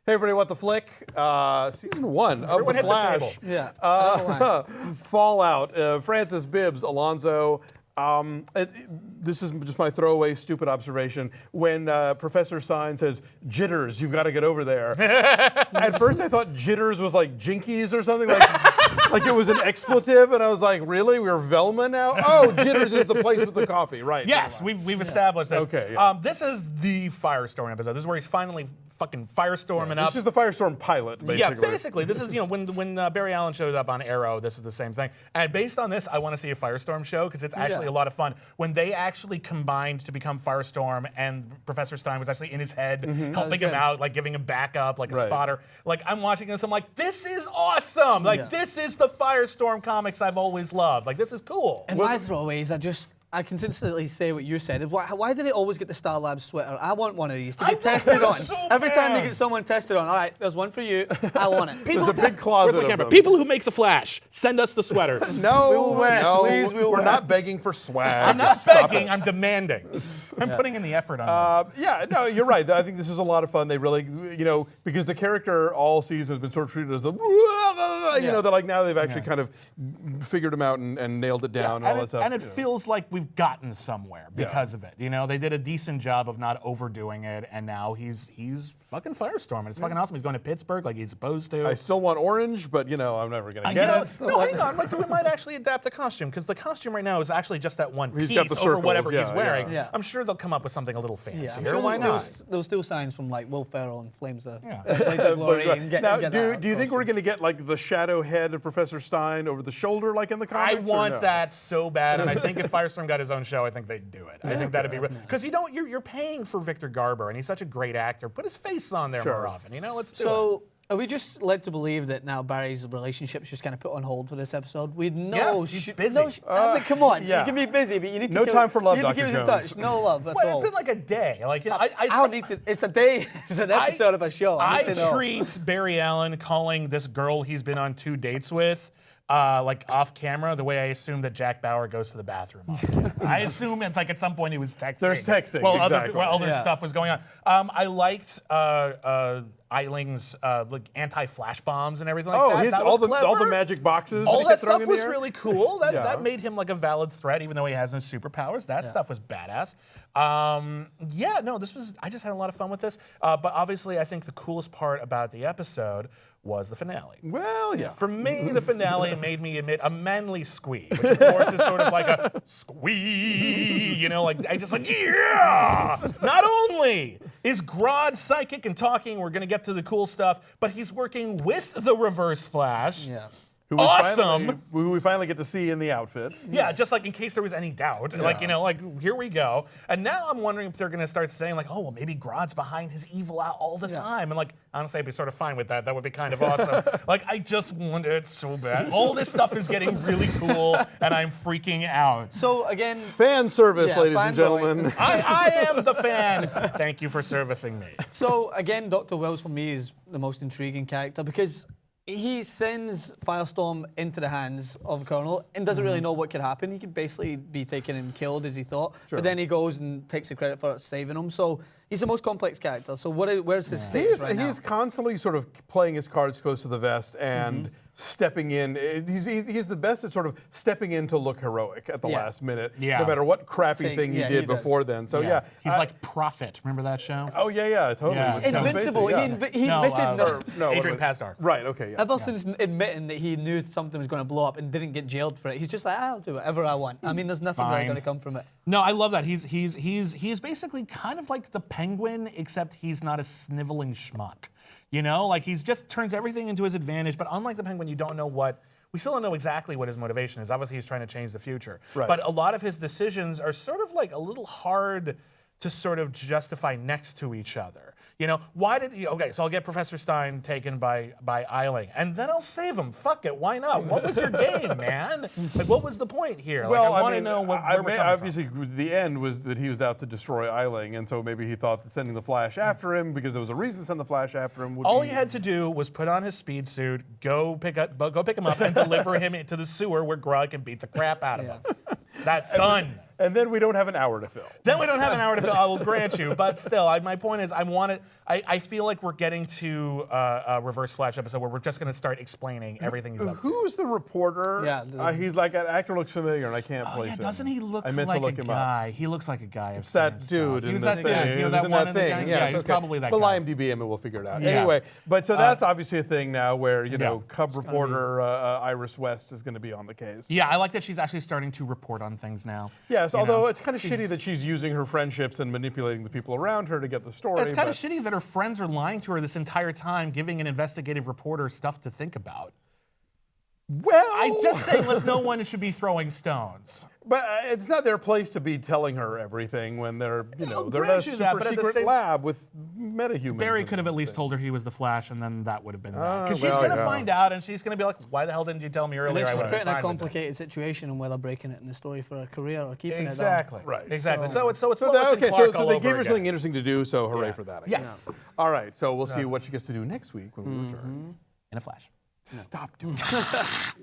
Hey everybody, what the flick? Season 1 of The Flash. Yeah. Fallout. Francis, Bibbs, Alonso. This is just my throwaway stupid observation. When Professor Stein says, jitters, you've got to get over there. At first I thought jitters was like jinkies or something, like it was an expletive, and I was like, really? We're Velma now? Oh, jitters is the place with the coffee, right. Yes, we've established this. Okay, yeah. This is the Firestorm episode. This is where he's finally fucking firestorming up. This is the Firestorm pilot, basically. Yeah, basically. This is, when Barry Allen showed up on Arrow, this is the same thing. And based on this, I want to see a Firestorm show because it's actually a lot of fun. When they actually combined to become Firestorm and Professor Stein was actually in his head, helping him out, like giving him backup, like a spotter. Like, I'm watching this, I'm like, this is awesome! Like, this is the Firestorm comics I've always loved. Like, this is cool. And my throwaways, I consistently say what you said. Why do they always get the Star Labs sweater? I want one of these to get tested on. So Every time they get someone tested on, all right, there's one for you. I want it. There's a big closet of them. People who make the Flash, send us the sweaters. No, We will wear it. no, Please, we will we're wear not it. begging for swag. I'm not Stop begging, it. I'm demanding. I'm putting in the effort on this. Yeah, no, you're right. I think this is a lot of fun. They really, because the character all season has been sort of treated as the, that like now they've actually kind of figued him out and nailed it down and all that stuff. And it feels like we've gotten somewhere because of it. They did a decent job of not overdoing it, and now he's fucking Firestorm, and it's fucking awesome. He's going to Pittsburgh like he's supposed to. I still want orange, but I'm never gonna You get know, it. no, hang on. Like, we might actually adapt the costume because the costume right now is actually just that one He's piece got the over circles, whatever he's yeah, wearing. yeah. I'm sure they'll come up with something a little fancier. Yeah, I'm sure Why not? there's still signs from like Will Ferrell and Flames of But, Glory. And get now, that do you think we're going to get like the shadow head of Professor Stein over the shoulder, like in the comics? I want or no? that so bad, and I think if Firestorm got his own show, I think they'd do it. I think that'd be because you're paying for Victor Garber, and he's such a great actor. Put his face on there more often. Let's do it. So, are we just led to believe that now Barry's relationship's just kind of put on hold for this episode? We know he's busy. come on, yeah. you can be busy, but you need to No time for love, you need to keep Dr. us in Jones. touch. No love at Well, all. it's been like a day. Like, I don't need to. It's a day. It's an episode of a show. I need to know. treat Barry Allen calling this girl he's been on 2 dates with, like off camera, the way I assume that Jack Bauer goes to the bathroom. Off camera. I assume it's like at some point he was texting. There's texting, While exactly. other stuff was going on. I liked Eiling's like anti-flash bombs and everything like that. That was all the clever. magic boxes. All he that kept throwing stuff in the was air. really cool. That Yeah. made him like a valid threat, even though he has no superpowers. That stuff was badass. I just had a lot of fun with this. But obviously, I think the coolest part about the episode was the finale. Well, yeah. For me, the finale made me emit a manly squee, which of course is sort of like a squee, like I just like, yeah! Not only is Grod psychic and talking, we're gonna get to the cool stuff, but he's working with the Reverse Flash. Yeah. Who we finally get to see in the outfit. Yeah, just like in case there was any doubt. Like, here we go. And now I'm wondering if they're going to start saying, like, oh, well, maybe Grod's behind his evil out all the time. And, like, honestly, I'd be sort of fine with that. That would be kind of awesome. Like, I just want it so bad. All this stuff is getting really cool, and I'm freaking out. So, again... Fan service, ladies and gentlemen. I am the fan. Thank you for servicing me. So, again, Dr. Wells, for me, is the most intriguing character because he sends Firestorm into the hands of Colonel and doesn't really know what could happen. He could basically be taken and killed as he thought, but then he goes and takes the credit for saving him. So he's the most complex character. So where's his stakes right now? He's constantly sort of playing his cards close to the vest and stepping in. He's the best at sort of stepping in to look heroic at the last minute, no matter what crappy thing he did before then. So he's like Prophet. Remember that show? Oh yeah, totally. Yeah. Invincible. Yeah. He admitted Adrian Pasdar. Right. Okay. Yeah. ever since admitting that he knew something was going to blow up and didn't get jailed for it, he's just like, I'll do whatever I want. I mean, there's nothing really going to come from it. No, I love that. He's basically kind of like the Penguin, except he's not a sniveling schmuck. Like he's just turns everything into his advantage. But unlike the Penguin, you don't know we still don't know exactly what his motivation is. Obviously, he's trying to change the future. Right. But a lot of his decisions are sort of like a little hard to sort of justify next to each other. Why did he, okay, so I'll get Professor Stein taken by Eiling, and then I'll save him. Fuck it, why not? What was your game, man? Like, what was the point here? Well, I want to know where we're coming obviously, the end was that he was out to destroy Eiling, and so maybe he thought that sending the Flash after him, because there was a reason to send the Flash after him, would All be... he had to do was put on his speed suit, go pick him up, and deliver him into the sewer where Grod can beat the crap out of him. That's done. And then we don't have an hour to fill. Then we don't have an hour to fill. I will grant you, but still, my point is, I feel like we're getting to a Reverse Flash episode where we're just going to start explaining everything he's up to. Who's the reporter? Yeah, he's like, an actor looks familiar, and I can't place him. Doesn't he look I meant like to look a him guy? He looks like a guy. It's that dude He in was the that thing. thing. He You know, was that in one that in the thing. gang? Yeah, Yeah, it's he was okay. probably that We'll guy. IMDb him and we'll figure it out. Yeah. Anyway, but so that's obviously a thing now where, you know, Yeah. Cub reporter Iris West is going to be on the case. Yeah, I like that she's actually starting to report on things now. Yes, You although know? it's kind of shitty that she's using her friendships and manipulating the people around her to get the story. It's kind of but- shitty that her friends are lying to her this entire time, giving an investigative reporter stuff to think about. Well, I just saying, no one should be throwing stones. But it's not their place to be telling her everything when they're, you know, they're in a grant you that, super but at the secret same- lab with metahumans. Barry and could have at least things. told her he was the Flash, and then that would have been that. Oh, Because well, she's going to yeah. find out, and she's going to be like, why the hell didn't you tell me And earlier? then I she's would have put in been a fine with it." complicated situation and whether breaking it in the story for a career or keeping Exactly. it. Right. Exactly. So- So it's So Lois and okay, Clark so all they over gave her again. something interesting to do, so hooray Yeah. for that. I Yes. guess. All right, so we'll see what she gets to do next week when we return. In a flash. Stop doing that.